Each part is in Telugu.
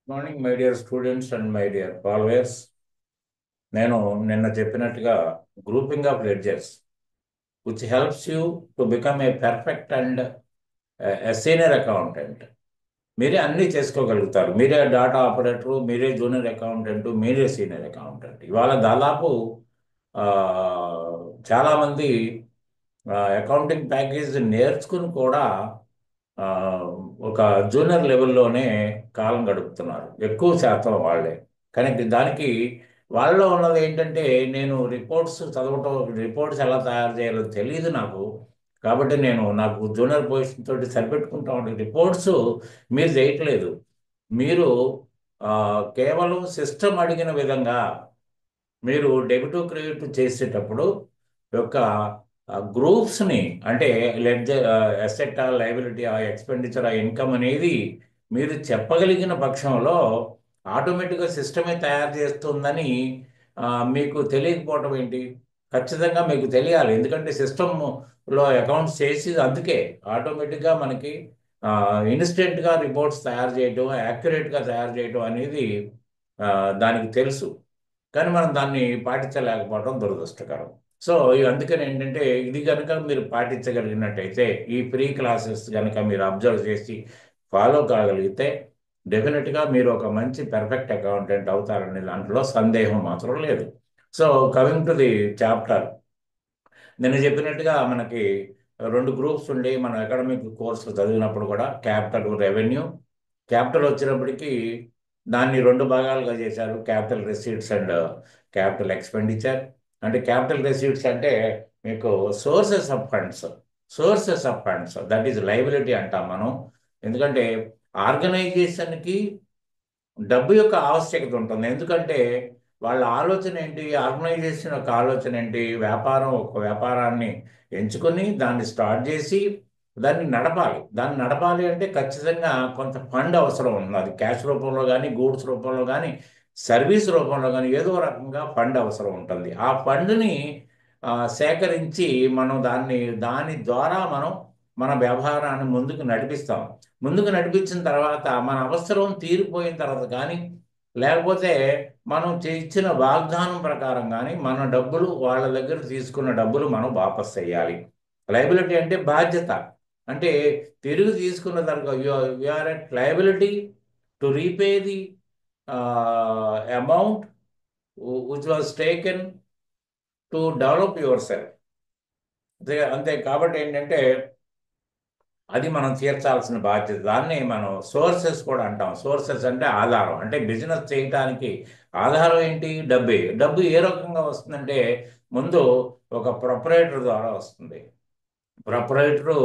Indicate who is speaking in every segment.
Speaker 1: Morning my dear students and my dear followers. నేను నిన్న చెప్పినట్టుగా grouping of ledgers which helps you to become a perfect and senior accountant. మీరే అన్నీ చేసుకోగలుగుతారు. మీరే డాటా ఆపరేటరు, మీరే జూనియర్ అకౌంటెంట్, మీరే సీనియర్ అకౌంటెంట్. ఇవాళ దాదాపు ఆ, చాలామంది అకౌంటింగ్ ప్యాకేజ్ నేర్చుకుని కూడా ఆ, ఒక జూనియర్ లెవెల్లోనే కాలం గడుపుతున్నారు, ఎక్కువ శాతం వాళ్ళే. కానీ దానికి వాళ్ళలో ఉన్నది ఏంటంటే, నేను రిపోర్ట్స్ చదవటం, రిపోర్ట్స్ ఎలా తయారు చేయాలో తెలియదు నాకు. కాబట్టి నాకు జూనియర్ పొజిషన్ తోటి సరిపెట్టుకుంటా ఉండే రిపోర్ట్స్ మీరు చేయట్లేదు. మీరు ఆ, కేవలం సిస్టమ్ అడిగిన విధంగా మీరు డెబిట్ క్రెడిట్ చేసేటప్పుడు యొక్క గ్రూప్స్ని, అంటే ledger, asset, liability, expenditure, income అనేది మీరు చెప్పగలిగిన పక్షంలో ఆటోమేటిక్గా సిస్టమే తయారు చేస్తుందని ఆ, మీకు తెలియకపోవటం ఏంటి? ఖచ్చితంగా మీకు తెలియాలి. ఎందుకంటే సిస్టంలో అకౌంట్స్ చేసి అందుకే ఆటోమేటిక్గా మనకి ఇన్స్టెంట్గా రిపోర్ట్స్ తయారు చేయడం, యాక్యురేట్గా తయారు చేయడం అనేది ఆ, దానికి తెలుసు. కానీ మనం దాన్ని పాటించలేకపోవడం దురదృష్టకరం. సో అందుకని ఏంటంటే, ఇది కనుక మీరు పాటించగలిగినట్టయితే, ఈ ఫ్రీ క్లాసెస్ కనుక మీరు అబ్జర్వ్ చేసి ఫాలో కాగలిగితే, డెఫినెట్గా మీరు ఒక మంచి పెర్ఫెక్ట్ అకౌంటెంట్ అవుతారనే దాంట్లో సందేహం మాత్రం లేదు. So coming to the chapter, నేను చెప్పినట్టుగా మనకి రెండు గ్రూప్స్ ఉండి మనం అకాడమిక్ కోర్సులు చదివినప్పుడు కూడా క్యాపిటల్, రెవెన్యూ. క్యాపిటల్ వచ్చినప్పటికీ దాన్ని రెండు భాగాలుగా చేశారు: capital receipts and capital expenditure. అంటే క్యాపిటల్ రెసీట్స్ అంటే మీకు sources of funds, sources of funds, that is liability అంటాం మనం. ఎందుకంటే ఆర్గనైజేషన్కి డబ్బు యొక్క ఆవశ్యకత ఉంటుంది. ఎందుకంటే వాళ్ళ ఆలోచన ఏంటి, ఆర్గనైజేషన్ యొక్క ఆలోచన ఏంటి, ఒక వ్యాపారాన్ని ఎంచుకొని దాన్ని స్టార్ట్ చేసి దాన్ని నడపాలి. దాన్ని నడపాలి అంటే ఖచ్చితంగా కొంత ఫండ్ అవసరం ఉంది. అది క్యాష్ రూపంలో కానీ, గూడ్స్ రూపంలో కానీ, సర్వీస్ రూపంలో కానీ ఏదో రకంగా ఫండ్ అవసరం ఉంటుంది. ఆ ఫండ్ని సేకరించి మనం దాని ద్వారా మనం మన వ్యవహారాన్ని ముందుకు నడిపిస్తాం. ముందుకు నడిపించిన తర్వాత మన అవసరం తీరిపోయిన తర్వాత కానీ, లేకపోతే మనం ఇచ్చిన వాగ్దానం ప్రకారం కానీ మన డబ్బులు, వాళ్ళ దగ్గర తీసుకున్న డబ్బులు మనం వాపస్ చేయాలి. లైబిలిటీ అంటే బాధ్యత. అంటే తిరిగి తీసుకున్న దానికి you are at liability to repay the amount which was taken to develop yourself. అంతే అంతే. కాబట్టి ఏంటంటే అది మనం తీర్చాల్సిన బాధ్యత. దాన్ని మనం సోర్సెస్ కూడా అంటాం. సోర్సెస్ అంటే ఆధారం. అంటే బిజినెస్ చేయడానికి ఆధారం ఏంటి? డబ్బే. డబ్బు ఏ రకంగా వస్తుందంటే, ముందు ఒక ప్రొపరేటర్ ద్వారా వస్తుంది. ప్రొపరేటరు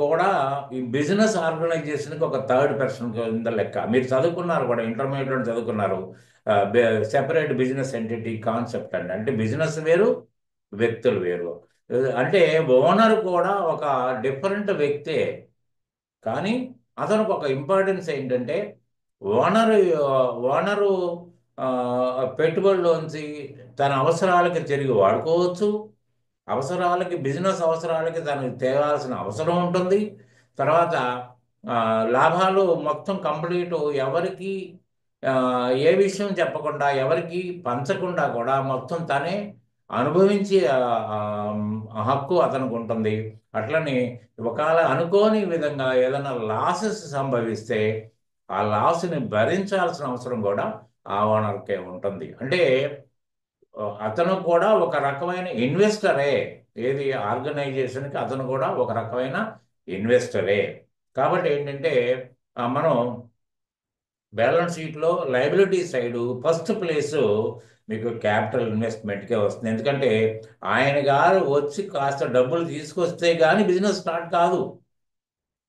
Speaker 1: కూడా ఈ బిజినెస్ ఆర్గనైజేషన్కి ఒక థర్డ్ పర్సన్ కింద లెక్క. మీరు చదువుకున్నారు కూడా, ఇంటర్మీడియట్ చదువుకున్నారు. సెపరేట్ బిజినెస్ ఎంటిటీ కాన్సెప్ట్ అండి. అంటే బిజినెస్ వేరు, వ్యక్తులు వేరు. అంటే ఓనర్ కూడా ఒక డిఫరెంట్ వ్యక్తే. కానీ అతనికి ఒక ఇంపార్టెన్స్ ఏంటంటే, ఓనరు ఓనరు పెట్టుబడిలోంచి తన అవసరాలకి తిరిగి వాడుకోవచ్చు. బిజినెస్ అవసరాలకి తనకు తేవాల్సిన అవసరం ఉంటుంది. తర్వాత ఆ, లాభాలు మొత్తం కంప్లీట్ ఎవరికి ఆ, ఏ విషయం చెప్పకుండా, ఎవరికి పంచకుండా కూడా మొత్తం తనే అనుభవించి హక్కు అతనికి ఉంటుంది. అట్లని ఒకవేళ అనుకోని విధంగా ఏదైనా లాసెస్ సంభవిస్తే ఆ లాస్ని భరించాల్సిన అవసరం కూడా ఆ ఓనర్కే ఉంటుంది. అంటే అతను కూడా ఒక రకమైన ఇన్వెస్టరే. ఏది ఆర్గనైజేషన్కి అతను కూడా ఒక రకమైన ఇన్వెస్టరే. కాబట్టి ఏంటంటే మనం బ్యాలెన్స్ షీట్లో లయబిలిటీ సైడు ఫస్ట్ ప్లేసు మీకు క్యాపిటల్ ఇన్వెస్ట్మెంట్కే వస్తుంది. ఎందుకంటే ఆయన గారు వచ్చి కాస్త డబ్బులు తీసుకొస్తే కానీ బిజినెస్ స్టార్ట్ కాదు.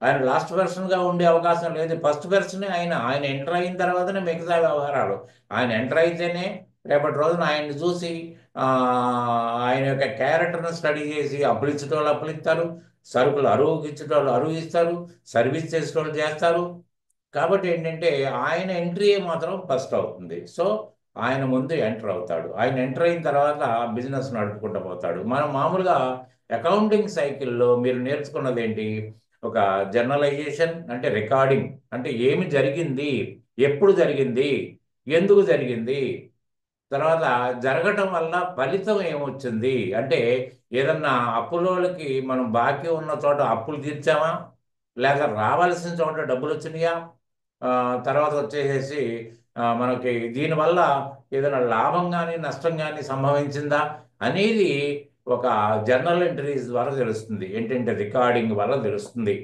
Speaker 1: ఆయన లాస్ట్ పర్సన్గా ఉండే అవకాశం లేదు. ఫస్ట్ పర్సనే ఆయన ఎంటర్ అయిన తర్వాతనే మిగతా వ్యవహారాలు. ఆయన ఎంటర్ అయితేనే రేపటి రోజున ఆయన్ని చూసి ఆ, ఆయన యొక్క క్యారెక్టర్ను స్టడీ చేసి అప్పులు ఇచ్చేటోళ్ళు అప్పులు ఇస్తారు, సరుకులు అరువుకి ఇచ్చేటోళ్ళు అరువు ఇస్తారు, సర్వీస్ చేసేటోళ్ళు చేస్తారు. కాబట్టి ఏంటంటే ఆయన ఎంట్రీ మాత్రం ఫస్ట్ అవుతుంది. సో ఆయన ముందు ఎంటర్ అవుతాడు. ఆయన ఎంటర్ అయిన తర్వాత బిజినెస్ నడుపుకుంటూ పోతాడు. మనం మామూలుగా అకౌంటింగ్ సైకిల్లో మీరు నేర్చుకున్నది ఏంటి? ఒక జర్నలైజేషన్ అంటే రికార్డింగ్, అంటే ఏమి జరిగింది, ఎప్పుడు జరిగింది, ఎందుకు జరిగింది, తర్వాత జరగటం వల్ల ఫలితం ఏమొచ్చింది, అంటే ఏదన్నా అప్పులోళ్ళకి మనం బాకీ ఉన్న చోట అప్పులు తీర్చామా, లేక రావాల్సిన చోట డబ్బులు వచ్చినాయా, ఆ, తర్వాత వచ్చేసేసి మనకి దీనివల్ల ఏదైనా లాభం కానీ నష్టం కానీ సంభవించిందా అనేది ఒక జర్నల్ ఎంట్రీస్ ద్వారా తెలుస్తుంది, ఏంటంటే రికార్డింగ్ వల్ల తెలుస్తుంది.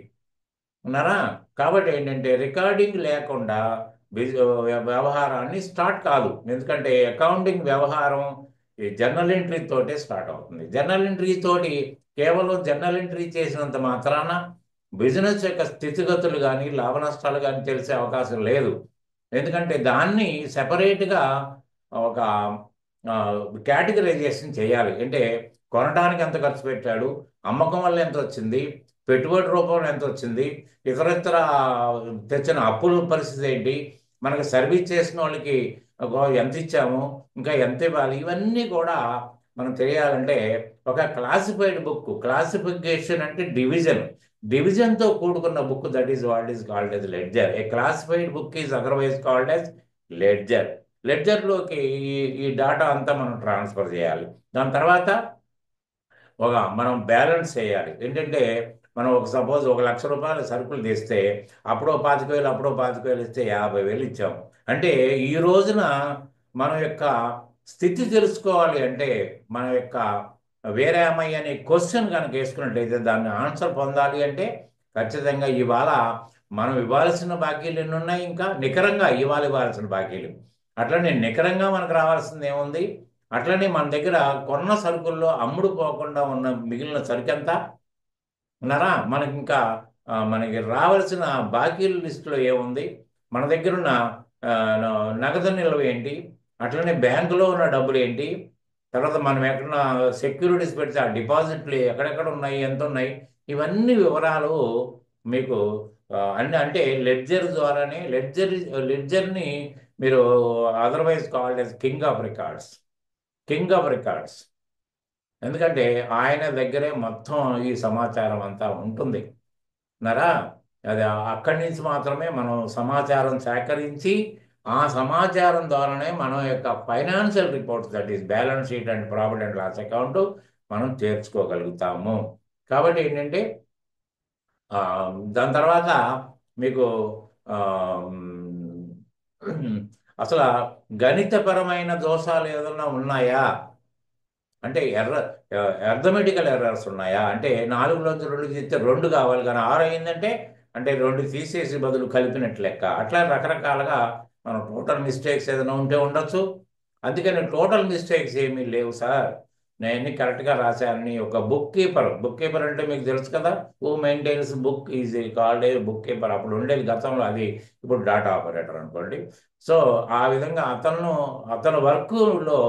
Speaker 1: ఉన్నారా? కాబట్టి ఏంటంటే రికార్డింగ్ లేకుండా వ్యవహారాన్ని స్టార్ట్ కాదు. ఎందుకంటే అకౌంటింగ్ వ్యవహారం ఈ జర్నల్ ఎంట్రీ తోటే స్టార్ట్ అవుతుంది. జర్నల్ ఎంట్రీ తోటి కేవలం జర్నల్ ఎంట్రీ చేసినంత మాత్రాన బిజినెస్ యొక్క స్థితిగతులు కానీ లాభ నష్టాలు కానీ తెలిసే అవకాశం లేదు. ఎందుకంటే దాన్ని సెపరేట్గా ఒక కేటగరైజేషన్ చేయాలి. అంటే కొనడానికి ఎంత ఖర్చు పెట్టాడు, అమ్మకం వల్ల ఎంత వచ్చింది, పెట్టుబడి రూపంలో ఎంత వచ్చింది, ఇతరత్ర తెచ్చిన అప్పుల పరిస్థితి ఏంటి, మనకి సర్వీస్ చేసిన వాళ్ళకి ఎంత ఇచ్చాము, ఇంకా ఎంత ఇవ్వాలి, ఇవన్నీ కూడా మనం తెలియాలంటే ఒక క్లాసిఫైడ్ బుక్, క్లాసిఫికేషన్ అంటే డివిజన్, డివిజన్తో కూడుకున్న book, that is what is called as ledger. A classified book is otherwise called as ledger. లెడ్జర్లోకి ఈ డాటా అంతా మనం ట్రాన్స్ఫర్ చేయాలి. దాని తర్వాత మనం బ్యాలెన్స్ చేయాలి. ఏంటంటే మనం సపోజ్ 1,00,000 రూపాయల సరుకులు తెస్తే అప్పుడో 25,000 అప్పుడో 25,000 ఇస్తే 50,000 ఇచ్చాం. అంటే ఈ రోజున మన యొక్క స్థితి తెలుసుకోవాలి అంటే మన యొక్క వేరే అమ్మాయి అనే క్వశ్చన్ కనుక వేసుకున్నట్టయితే దాన్ని ఆన్సర్ పొందాలి అంటే ఖచ్చితంగా ఇవాళ మనం ఇవ్వాల్సిన బాకీలు ఎన్ని ఉన్నాయి, ఇంకా నికరంగా ఇవ్వాల్సిన బాకీలు, అట్లనే నికరంగా మనకు రావాల్సింది ఏముంది, అట్లనే మన దగ్గర కొన్న సరుకుల్లో అమ్ముడు పోకుండా ఉన్న మిగిలిన సరుకు ఎంత, ఉన్నారా, మనకి ఇంకా మనకి రావాల్సిన బాకీల లిస్టులో ఏముంది, మన దగ్గర ఉన్న నగదు నిల్వ ఏంటి, అట్లనే బ్యాంకులో ఉన్న డబ్బులు ఏంటి, తర్వాత మనం ఎక్కడన్నా సెక్యూరిటీస్ పెడితే ఆ డిపాజిట్లు ఎక్కడెక్కడ ఉన్నాయి, ఎంత ఉన్నాయి, ఇవన్నీ వివరాలు మీకు అన్ని అంటే లెడ్జర్ ద్వారానే లెడ్జర్ని మీరు otherwise called yes king of records, king of records. ఎందుకంటే ఆయన దగ్గరే మొత్తం ఈ సమాచారం అంతా ఉంటుంది. నరా అది అక్కడి నుంచి మాత్రమే మనం సమాచారం సేకరించి ఆ సమాచారం ద్వారానే మనం యొక్క financial reports, that is balance sheet and profit and loss account మనం చేర్చుకోగలుగుతాము. కాబట్టి ఏంటంటే ఆ, దాని తర్వాత మీకు ఆ, అసలు గణితపరమైన దోషాలు ఏదైనా ఉన్నాయా, అంటే అర్థమెటికల్ ఎర్రర్స్ ఉన్నాయా, అంటే 4లోంచి 2 తీస్తే 2 కావాలి కానీ 6 అయిందంటే అంటే 2 తీసేసి బదులు కలిపినట్టు లెక్క. అట్లా రకరకాలుగా మనం టోటల్ మిస్టేక్స్ ఏదైనా ఉంటే ఉండొచ్చు. అందుకని టోటల్ మిస్టేక్స్ ఏమీ లేవు సార్, నేను అన్ని కరెక్ట్గా రాశానని ఒక బుక్ కీపర్ అంటే మీకు తెలుసు కదా, who maintains book is called a book keeper. అప్పుడు ఉండేది గతంలో, అది ఇప్పుడు డాటా ఆపరేటర్ అనుకోండి. సో ఆ విధంగా అతను వర్క్లో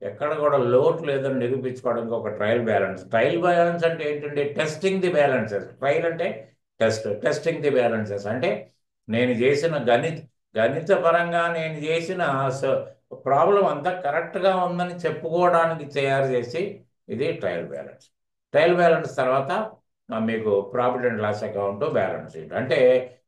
Speaker 1: ఎక్కడ కూడా లోటు లేదని నిరూపించుకోవడానికి ఒక ట్రయల్ బ్యాలెన్స్ అంటే ఏంటంటే టెస్టింగ్ ది బ్యాలెన్సెస్. ట్రయల్ అంటే టెస్టింగ్ ది బ్యాలెన్సెస్ అంటే నేను చేసిన గణిత పరంగా నేను చేసిన ప్రాబ్లం అంతా కరెక్ట్గా ఉందని చెప్పుకోవడానికి తయారు చేసి ఇది ట్రయల్ బ్యాలెన్స్. ట్రయల్ బ్యాలెన్స్ తర్వాత మీకు profit and loss account, balance sheet. అంటే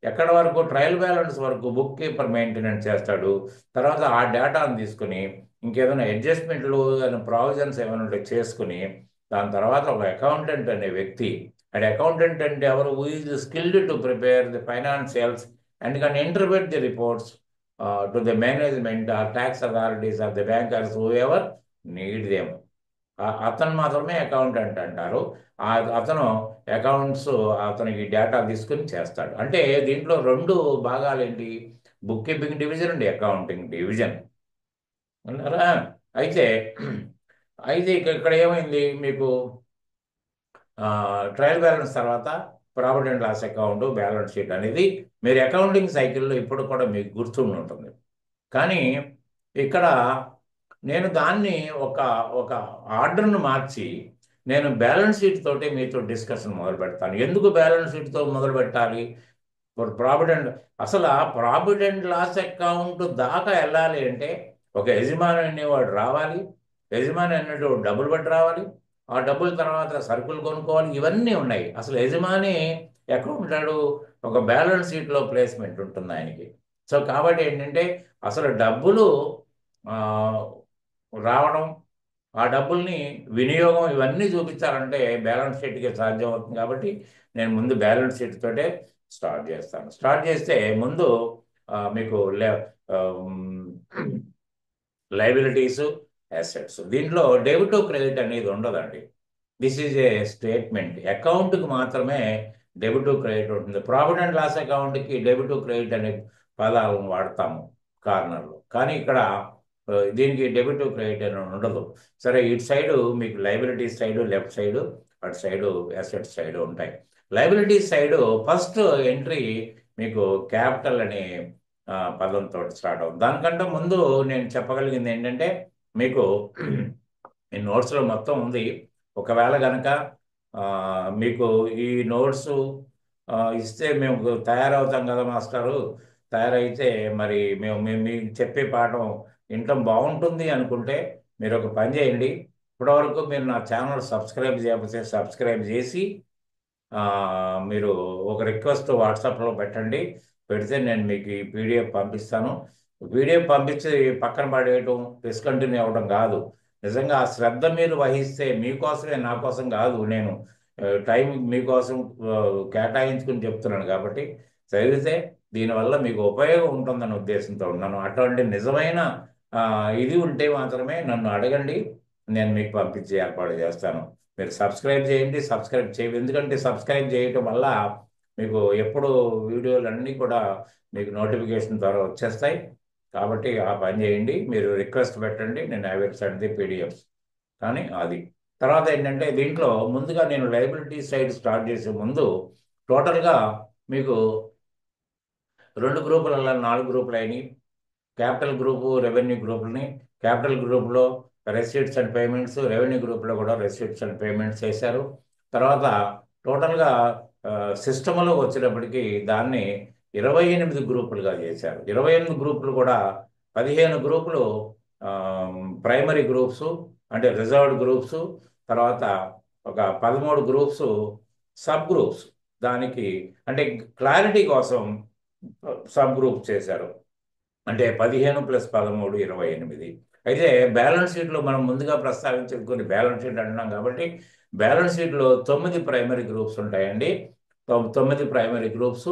Speaker 1: ఎక్కడ వరకు ట్రయల్ బ్యాలెన్స్ వరకు బుక్ కీపర్ మెయింటెనెన్స్ చేస్తాడు. తర్వాత ఆ డేటాను తీసుకుని ఇంకేదైనా అడ్జస్ట్మెంట్లు ఏదైనా ప్రావిజన్స్ ఏమైనా ఉంటే చేసుకుని దాని తర్వాత ఒక అకౌంటెంట్ అనే వ్యక్తి, అండ్ అకౌంటెంట్ అంటే ఎవరు, who is skilled to prepare the financials and can interpret the reports to the management or tax authorities or the bankers who ever need them. అతను మాత్రమే అకౌంటెంట్ అంటారు. అతను అకౌంట్స్ అతనికి డేటా తీసుకుని చేస్తాడు. అంటే దీంట్లో 2 భాగాలు ఏంటి, book keeping division and accounting division. అన్నారా? అయితే అయితే ఇక్కడ ఏమైంది మీకు, ట్రయల్ బ్యాలెన్స్ తర్వాత profit and loss account, balance sheet అనేది మీరు అకౌంటింగ్ సైకిల్లో ఇప్పుడు కూడా మీకు గుర్తుండి ఉంటుంది. కానీ ఇక్కడ నేను దాన్ని ఒక ఒక ఆర్డర్ను మార్చి నేను బ్యాలెన్స్ షీట్ తోటి మీతో డిస్కషన్ మొదలు పెడతాను. ఎందుకు బ్యాలెన్స్ షీట్తో మొదలు పెట్టాలి, ప్రాఫిట్ అండ్ అసలు ఆ ప్రాఫిట్ అండ్ లాస్ అకౌంట్ దాకా వెళ్ళాలి అంటే ఒక యజమాని అనేవాడు రావాలి, యజమాని అనేటువంటి డబ్బులు బట్టి రావాలి, ఆ డబ్బుల తర్వాత సరుకులు కొనుక్కోవాలి, ఇవన్నీ ఉన్నాయి. అసలు యజమాని అకౌంట్ ఒక బ్యాలెన్స్ షీట్లో ప్లేస్మెంట్ ఉంటుంది ఆయనకి. సో కాబట్టి ఏంటంటే అసలు డబ్బులు ఆ, రావడం, ఆ డబ్బుల్ని వినియోగం ఇవన్నీ చూపించాలంటే బ్యాలెన్స్ షీట్కి సాధ్యం అవుతుంది. కాబట్టి నేను ముందు బ్యాలెన్స్ షీట్ తోటే స్టార్ట్ చేస్తాను. స్టార్ట్ చేస్తే ముందు మీకు లైబిలిటీసు, అసెట్స్, దీంట్లో డెబిట్ క్రెడిట్ అనేది ఉండదండి. This is a statement. అకౌంట్కి మాత్రమే డెబిట్ క్రెడిట్ ఉంటుంది. ప్రాఫిట్ అండ్ లాస్ అకౌంట్కి డెబిట్ క్రెడిట్ అనే పదాలను వాడతాము కార్నర్లో, కానీ ఇక్కడ దీనికి డెబిట్ క్రెడిట్ అని ఉండదు. సరే, ఇటు సైడు మీకు లైబిలిటీస్ సైడు లెఫ్ట్ సైడు, అటు సైడు అసెట్స్ సైడు ఉంటాయి. లైబిలిటీస్ సైడు ఫస్ట్ ఎంట్రీ మీకు క్యాపిటల్ అనే పదంతో స్టార్ట్ అవుతుంది. దానికంటే ముందు నేను చెప్పగలిగింది ఏంటంటే మీకు ఈ నోట్స్లో మొత్తం ఉంది. ఒకవేళ కనుక మీకు ఈ నోట్స్ ఇస్తే మేము తయారవుతాం కదా మాస్టారు, తయారైతే మరి మేము మేము మీకు చెప్పే పాఠం వినటం బాగుంటుంది అనుకుంటే మీరు ఒక పని చేయండి. ఇప్పటివరకు మీరు నా ఛానల్ సబ్స్క్రైబ్ చేయకపోతే సబ్స్క్రైబ్ చేసి ఆ, మీరు ఒక రిక్వెస్ట్ వాట్సాప్లో పెట్టండి. పెడితే నేను మీకు ఈ పీడిఎఫ్ పంపిస్తాను. పీడిఎఫ్ పంపించి పక్కన పడేయటం, డిస్కంటిన్యూ అవ్వడం కాదు. నిజంగా ఆ శ్రద్ధ మీరు వహిస్తే మీకోసమే, నా కోసం కాదు, నేను టైం మీకోసం ఆ, కేటాయించుకుని చెప్తున్నాను. కాబట్టి చదివితే దీనివల్ల మీకు ఉపయోగం ఉంటుందన్న ఉద్దేశంతో ఉన్నాను. అటువంటి నిజమైన ఆ, ఇది ఉంటే మాత్రమే నన్ను అడగండి, నేను మీకు పంపించి ఏర్పాటు చేస్తాను. మీరు సబ్స్క్రైబ్ చేయండి, సబ్స్క్రైబ్ చేయండి. ఎందుకంటే సబ్స్క్రైబ్ చేయటం వల్ల మీకు ఎప్పుడు వీడియోలు అన్నీ కూడా మీకు నోటిఫికేషన్ ద్వారా వచ్చేస్తాయి. కాబట్టి ఆ పని చేయండి. మీరు రిక్వెస్ట్ పెట్టండి, నేను I will send the PDFs. కానీ అది తర్వాత ఏంటంటే దీంట్లో ముందుగా నేను లైబిలిటీ సైడ్ స్టార్ట్ చేసే ముందు టోటల్గా మీకు 2 గ్రూపులలో 4 గ్రూపులు అయినాయి. క్యాపిటల్ గ్రూపు, రెవెన్యూ గ్రూపులని, క్యాపిటల్ గ్రూప్లో రెసిప్ట్స్ అండ్ పేమెంట్స్, రెవెన్యూ గ్రూప్లో కూడా రెసిప్ట్స్ అండ్ పేమెంట్స్ చేశారు. తర్వాత టోటల్గా సిస్టంలో వచ్చేటప్పటికి దాన్ని 28 గ్రూపులుగా చేశారు. 28 గ్రూపులు కూడా 15 గ్రూపులు ప్రైమరీ గ్రూప్స్ అంటే రిజర్వ్డ్ గ్రూప్స్, తర్వాత ఒక 13 గ్రూప్స్ సబ్ గ్రూప్స్. దానికి అంటే క్లారిటీ కోసం సబ్ గ్రూప్ చేశారు. అంటే 15 + 13 28. అయితే బ్యాలెన్స్ షీట్లో మనం ముందుగా ప్రస్తావించిన కొన్ని బ్యాలెన్స్ షీట్ అంటున్నాం కాబట్టి బ్యాలెన్స్ షీట్లో 9 ప్రైమరీ గ్రూప్స్ ఉంటాయండి. 9 ప్రైమరీ గ్రూప్స్,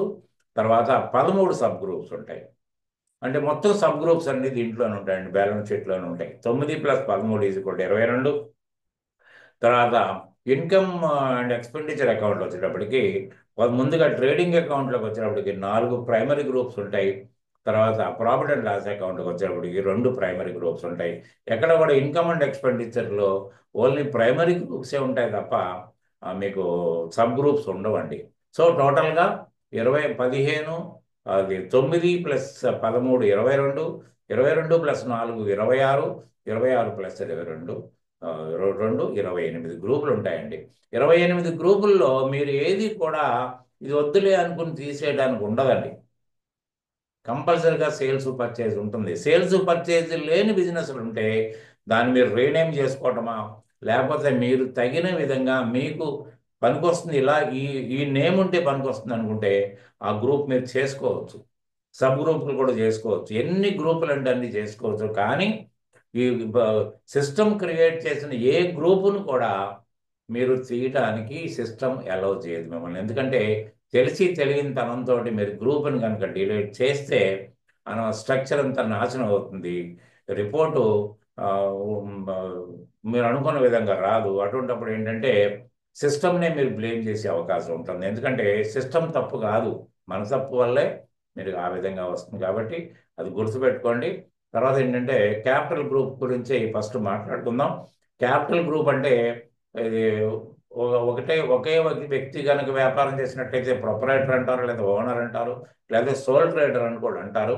Speaker 1: తర్వాత 13 సబ్ గ్రూప్స్ ఉంటాయి. అంటే మొత్తం సబ్ గ్రూప్స్ అన్ని దీంట్లోనే ఉంటాయండి, బ్యాలెన్స్ షీట్లోనే ఉంటాయి. 9 + 13 = 22. తర్వాత ఇన్కమ్ అండ్ ఎక్స్పెండిచర్ అకౌంట్ వచ్చేటప్పటికి ముందుగా ట్రేడింగ్ అకౌంట్లోకి వచ్చేటప్పటికి 4 ప్రైమరీ గ్రూప్స్ ఉంటాయి. తర్వాత ప్రాఫిట్ అండ్ లాస్ అకౌంట్కి వచ్చేటప్పటికి 2 ప్రైమరీ గ్రూప్స్ ఉంటాయి. ఎక్కడ కూడా ఇన్కమ్ అండ్ ఎక్స్పెండిచర్లో ఓన్లీ ప్రైమరీ గ్రూప్సే ఉంటాయి తప్ప మీకు సబ్ గ్రూప్స్ ఉండవండి. సో టోటల్గా 15, అది 9 + 13 22, 22 + 4 26, 26 + 22 28 గ్రూపులు ఉంటాయండి. 28 గ్రూపుల్లో మీరు ఏది కూడా ఇది వద్దులే అనుకుని తీసేయడానికి ఉండదండి. కంపల్సరిగా సేల్స్ పర్చేజ్ ఉంటుంది. సేల్స్ పర్చేజ్ లేని బిజినెస్లు ఉంటే దాన్ని మీరు రీనేమ్ చేసుకోవటమా, లేకపోతే మీరు తగిన విధంగా మీకు పనికొస్తుంది, ఇలా ఈ ఈ నేమ్ ఉంటే పనికొస్తుంది అనుకుంటే ఆ గ్రూప్ మీరు చేసుకోవచ్చు. సబ్ గ్రూపులు కూడా చేసుకోవచ్చు. ఎన్ని గ్రూపులు అంటే అన్ని చేసుకోవచ్చు. కానీ ఈ సిస్టమ్ క్రియేట్ చేసిన ఏ గ్రూపును కూడా మీరు తీయటానికి సిస్టమ్ అలౌ చేయదు మిమ్మల్ని. ఎందుకంటే తెలిసి తెలియని తనంతో మీరు గ్రూప్ని కనుక డిలీట్ చేస్తే స్ట్రక్చర్ అంతా నాశనం అవుతుంది. రిపోర్టు ఆ, ఉమ్, ఆ, మీరు అనుకున్న విధంగా రాదు. అటువంటిప్పుడు ఏంటంటే సిస్టమ్నే మీరు బ్లేమ్ చేసే అవకాశం ఉంటుంది. ఎందుకంటే సిస్టమ్ తప్పు కాదు, మన తప్పు వల్లే మీరు ఆ విధంగా వస్తుంది. కాబట్టి అది గుర్తుపెట్టుకోండి. తర్వాత ఏంటంటే క్యాపిటల్ గ్రూప్ గురించి ఫస్ట్ మాట్లాడుకుందాం. క్యాపిటల్ గ్రూప్ అంటే ఇది ఒకే ఒక వ్యక్తి కనుక వ్యాపారం చేసినట్టయితే ప్రొపరేటర్ అంటారు, లేదా ఓనర్ అంటారు, లేదా సోల్ ట్రేడర్ అని కూడా అంటారు.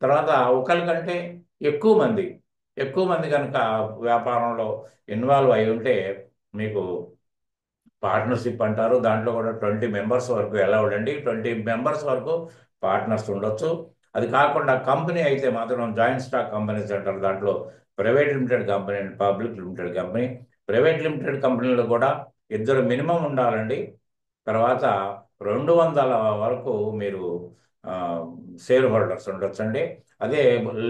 Speaker 1: తర్వాత ఒకరికంటే ఎక్కువ మంది ఎక్కువ మంది కనుక వ్యాపారంలో ఇన్వాల్వ్ అయి ఉంటే మీకు పార్ట్నర్షిప్ అంటారు. దాంట్లో కూడా 20 మెంబర్స్ వరకు అలౌడ్ అండి. 20 మెంబర్స్ వరకు పార్ట్నర్స్ ఉండొచ్చు. అది కాకుండా కంపెనీ అయితే మాత్రం జాయింట్ స్టాక్ కంపెనీస్ అంటారు. దాంట్లో private limited company and public limited company. Private limited కంపెనీలో కూడా ఇద్దరు మినిమం ఉండాలండి. తర్వాత 200 వరకు మీరు షేర్ హోల్డర్స్ ఉండొచ్చండి. అదే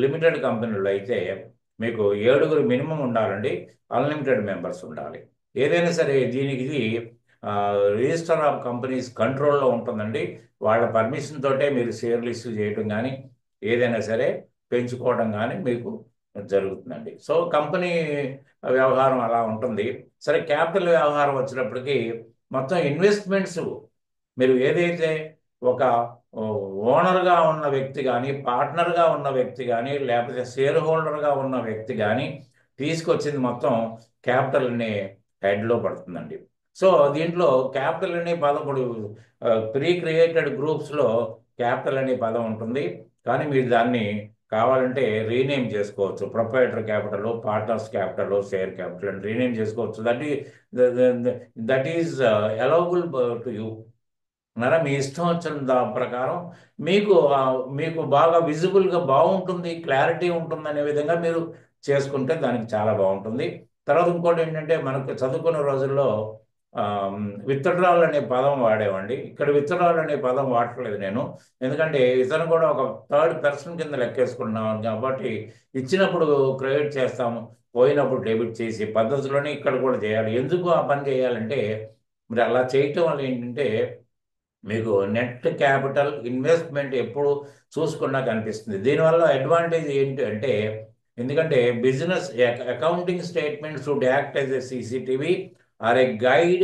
Speaker 1: లిమిటెడ్ కంపెనీలో అయితే మీకు 7 మినిమం ఉండాలండి. అన్లిమిటెడ్ మెంబర్స్ ఉండాలి. ఏదైనా సరే దీనికి ఇది రిజిస్టర్ ఆఫ్ కంపెనీస్ కంట్రోల్లో ఉంటుందండి. వాళ్ళ పర్మిషన్ తోటే మీరు షేర్లు ఇష్యూ చేయడం కానీ ఏదైనా సరే పెంచుకోవడం కానీ మీకు జరుగుతుందండి. సో కంపెనీ వ్యవహారం అలా ఉంటుంది. సరే, క్యాపిటల్ వ్యవహారం వచ్చినప్పటికీ మొత్తం ఇన్వెస్ట్మెంట్స్ మీరు ఏదైతే ఒక ఓనర్గా ఉన్న వ్యక్తి కానీ, పార్ట్నర్గా ఉన్న వ్యక్తి కానీ, లేకపోతే షేర్ హోల్డర్గా ఉన్న వ్యక్తి కానీ తీసుకొచ్చింది మొత్తం క్యాపిటల్ అనే హెడ్లో పడుతుందండి. సో దీంట్లో క్యాపిటల్ అనే పదం ఇప్పుడు ప్రీ క్రియేటెడ్ గ్రూప్స్లో క్యాపిటల్ అనే పదం ఉంటుంది. కానీ మీరు దాన్ని కావాలంటే రీనేమ్ చేసుకోవచ్చు. Proprietary capital, partners capital, share capital అని రీనేమ్ చేసుకోవచ్చు. That is allowable to you. అన్నారా, మీ ఇష్టం వచ్చిన ప్రకారం మీకు మీకు బాగా విజిబుల్గా బాగుంటుంది, క్లారిటీ ఉంటుంది అనే విధంగా మీరు చేసుకుంటే దానికి చాలా బాగుంటుంది. తర్వాత ఇంకోటి ఏంటంటే, మనకు చదువుకున్న రోజుల్లో విత్డ్రాల్ అనే పదం వాడేవండి. ఇక్కడ విత్డ్రాల్ అనే పదం వాడట్లేదు నేను. ఎందుకంటే ఇతను కూడా ఒక థర్డ్ పర్సన్ కింద లెక్కేసుకున్నాం కాబట్టి ఇచ్చినప్పుడు క్రెడిట్ చేస్తాము, పోయినప్పుడు డెబిట్ చేసి పద్ధతిలోనే ఇక్కడ కూడా చేయాలి. ఎందుకు ఆ పని చేయాలంటే, మరి అలా చేయటం వల్ల ఏంటంటే మీకు నెట్ క్యాపిటల్ ఇన్వెస్ట్మెంట్ ఎప్పుడు చూసుకున్నా కనిపిస్తుంది. దీనివల్ల అడ్వాంటేజ్ ఏంటి అంటే, ఎందుకంటే business accounting statement should act as a CCTV or a guide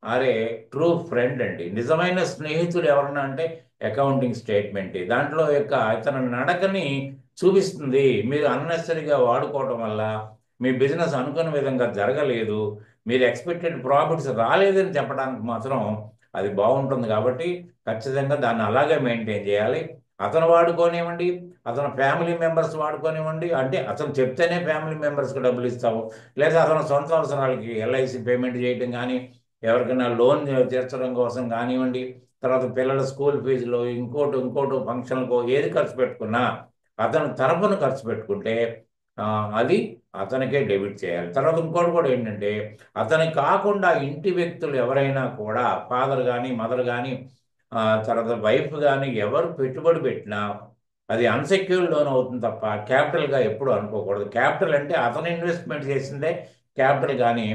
Speaker 1: or a true friend అండి. నిజమైన స్నేహితుడు ఎవరన్నా అంటే అకౌంటింగ్ స్టేట్మెంట్ దాంట్లో యొక్క ఇతని నడకని చూపిస్తుంది. మీరు అన్నెసరీగా వాడుకోవడం వల్ల మీ బిజినెస్ అనుకున్న విధంగా జరగలేదు, మీరు ఎక్స్పెక్టెడ్ ప్రాఫిట్స్ రాలేదని చెప్పడానికి మాత్రం అది బాగుంటుంది. కాబట్టి ఖచ్చితంగా దాన్ని అలాగే మెయింటైన్ చేయాలి. అతను వాడుకోనివ్వండి, అతను ఫ్యామిలీ మెంబర్స్ వాడుకోనివ్వండి, అంటే అతను చెప్తేనే ఫ్యామిలీ మెంబర్స్కి డబ్బులు ఇస్తాము, లేదా అతను సొంత అవసరాలకి ఎల్ఐసి పేమెంట్ చేయడం కానీ, ఎవరికైనా లోన్ తీర్చడం కోసం కానివ్వండి, తర్వాత పిల్లల స్కూల్ ఫీజులు, ఇంకోటి ఫంక్షన్లకు ఏది ఖర్చు పెట్టుకున్నా అతను తరపున ఖర్చు పెట్టుకుంటే అది అతనికే డెబిట్ చేయాలి. తర్వాత ఇంకోటి కూడా ఏంటంటే, అతనికి కాకుండా ఇంటి వ్యక్తులు ఎవరైనా కూడా ఫాదర్ కానీ మదర్ కానీ తర్వాత వైఫ్ కానీ ఎవరు పెట్టుబడి పెట్టినా అది అన్సెక్యూర్డ్ లోన్ అవుతుంది తప్ప క్యాపిటల్గా ఎప్పుడు అనుకోకూడదు. క్యాపిటల్ అంటే అతను ఇన్వెస్ట్మెంట్ చేసిందే క్యాపిటల్, కానీ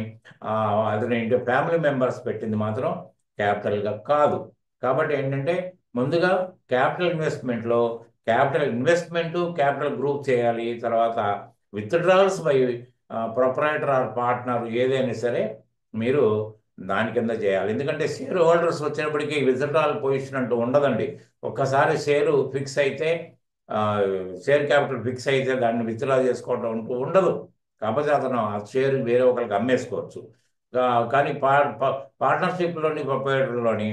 Speaker 1: అతని ఫ్యామిలీ మెంబర్స్ పెట్టింది మాత్రం క్యాపిటల్గా కాదు. కాబట్టి ఏంటంటే, ముందుగా క్యాపిటల్ ఇన్వెస్ట్మెంట్లో క్యాపిటల్ గ్రూప్ చేయాలి. తర్వాత withdrawals by proprietor or partner ఏదైనా సరే మీరు దాని కింద చేయాలి. ఎందుకంటే షేర్ హోల్డర్స్ వచ్చినప్పటికీ విత్డ్రాల్ పొజిషన్ అంటూ ఉండదండి. ఒక్కసారి షేరు ఫిక్స్ అయితే షేర్ క్యాపిటల్ ఫిక్స్ అయితే దాన్ని విత్డ్రా చేసుకోవడం అంటూ ఉండదు. కాకపోతే అతను ఆ షేర్ వేరే ఒకరికి అమ్మేసుకోవచ్చు. కానీ పార్ట్నర్షిప్లోని ప్రొప్రైటర్లోని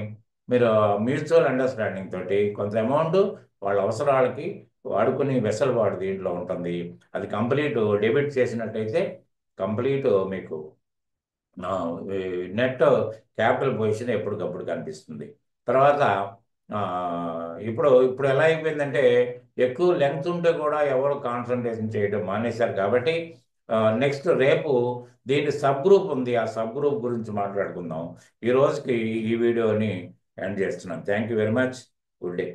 Speaker 1: మీరు మ్యూచువల్ అండర్స్టాండింగ్ తోటి కొంత అమౌంట్ వాళ్ళ అవసరాలకి వాడుకుని వెసలుబాటు దీంట్లో ఉంటుంది. అది కంప్లీట్ డెబిట్ చేసినట్టయితే కంప్లీట్ మీకు నెట్ క్యాపిటల్ పొజిషన్ ఎప్పటికప్పుడు కనిపిస్తుంది. తర్వాత ఇప్పుడు ఎలా అయిపోయిందంటే, ఎక్కువ లెంగ్త్ ఉంటే కూడా ఎవరు కాన్సన్ట్రేషన్ చేయడం మానేశారు. కాబట్టి నెక్స్ట్ రేపు దీని సబ్ గ్రూప్ ఉంది, ఆ సబ్ గ్రూప్ గురించి మాట్లాడుకుందాం. ఈ రోజుకి ఈ వీడియోని ఎండ్ చేస్తున్నాం. Thank you very much. Good day.